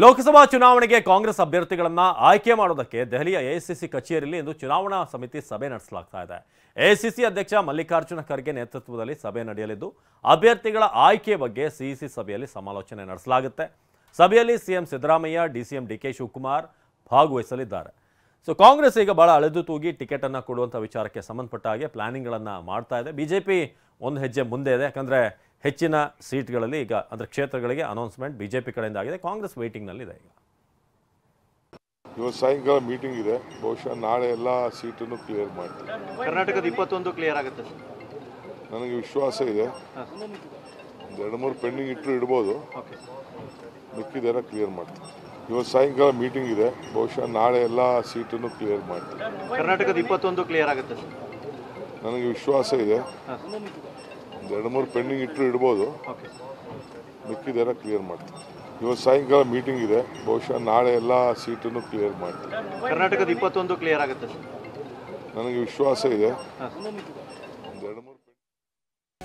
ಲೋಕಸಭಾ ಚುನಾವಣೆಗೆ ಕಾಂಗ್ರೆಸ್ ಅಭ್ಯರ್ಥಿಗಳನ್ನ ಆಯ್ಕೆ ಮಾಡೋದಕ್ಕೆ ದೆಹಲಿಯ ಎಐಸಿಸಿ ಕಚೇರಿಯಲ್ಲಿ ಇಂದು ಚುನಾವಣಾ ಸಮಿತಿ ಸಭೆ ನಡೆಸಲಾಗ್ತಾ ಇದೆ. ಎಐಸಿಸಿ ಅಧ್ಯಕ್ಷ ಮಲ್ಲಿಕಾರ್ಜುನ ಖರ್ಗೆ ನೇತೃತ್ವದಲ್ಲಿ ಸಭೆ ನಡೆಯಲಿದ್ದು ಅಭ್ಯರ್ಥಿಗಳ ಆಯ್ಕೆ ಬಗ್ಗೆ ಸಿಇಸಿ ಸಭೆಯಲ್ಲಿ ಸಮಾಲೋಚನೆ ನಡೆಸಲಾಗುತ್ತೆ. ಸಭೆಯಲ್ಲಿ CM Siddaramaiah, DCM DK Shivakumar ಭಾಗವಹಿಸಲಿದ್ದಾರೆ. ಕಾಂಗ್ರೆಸ್ ಈಗ ಬಹಳ ಅಳೆದು ತೂಗಿ ಟಿಕೆಟ್ ಅನ್ನು ಕೊಡುವಂತ ವಿಚಾರಕ್ಕೆ ಸಂಬಂಧಪಟ್ಟ ಹಾಗೆ ಪ್ಲಾನಿಂಗ್ಗಳನ್ನು ಮಾಡ್ತಾ ಇದೆ. ಬಿಜೆಪಿ ಒಂದು ಹೆಜ್ಜೆ ಮುಂದೆ ಇದೆ. ಯಾಕಂದ್ರೆ ಹೆಚ್ಚಿನ ಸೀಟ್ಗಳಲ್ಲಿ ಈಗ ಅಂದ್ರೆ ಕ್ಷೇತ್ರಗಳಿಗೆ ಅನೌನ್ಸ್ಮೆಂಟ್ ಬಿಜೆಪಿ ಕಡೆಯಿಂದ ಆಗಿದೆ. ಕಾಂಗ್ರೆಸ್ ವೇಟಿಂಗ್ ನಲ್ಲಿ ಇದೆ. ಈಗ ಇವತ್ತು ಸಾಯಂಕಾಲ ಮೀಟಿಂಗ್ ಇದೆ. ಬಹುಶಃ ನಾಳೆ ಎಲ್ಲ ಸೀಟನ್ನು ಕ್ಲಿಯರ್ ಮಾಡ್ತೀವಿ. ಕರ್ನಾಟಕದ 21 ಕ್ಲಿಯರ್ ಆಗುತ್ತೆ. ನನಗೆ ವಿಶ್ವಾಸ ಇದೆ. ಒಂದು 2-3 ಪೆಂಡಿಂಗ್ ಇಡ್ಬೋದು. ಮಿಕ್ಕಿದೆಲ್ಲ ಕ್ಲಿಯರ್ ಮಾಡ್ತೀವಿ. ಇವತ್ತು ಸಾಯಂಕಾಲ ಮೀಟಿಂಗ್ ಇದೆ. ಬಹುಶಃ ನಾಳೆ ಎಲ್ಲ ಸೀಟನ್ನು ಕ್ಲಿಯರ್ ಮಾಡ್ತೀವಿ. ಕರ್ನಾಟಕದ 21 ಕ್ಲಿಯರ್ ಆಗುತ್ತೆ. ನನಗೆ ವಿಶ್ವಾಸ ಇದೆ. ಒಂದು 2-3 ಪೆಂಡಿಂಗ್ ಇಡ್ಬೋದು. ಮಿಕ್ಕಿದೆಲ್ಲ ಕ್ಲಿಯರ್ ಮಾಡ್ತೀವಿ. ಇವತ್ತು ಸಾಯಂಕಾಲ ಮೀಟಿಂಗ್ ಇದೆ. ಬಹುಶಃ ನಾಳೆ ಎಲ್ಲ ಸೀಟನ್ನು ಕ್ಲಿಯರ್ ಮಾಡ್ತೀವಿ. ಕರ್ನಾಟಕದ 21 ಕ್ಲಿಯರ್ ಆಗುತ್ತೆ. ನನಗೆ ವಿಶ್ವಾಸ ಇದೆ.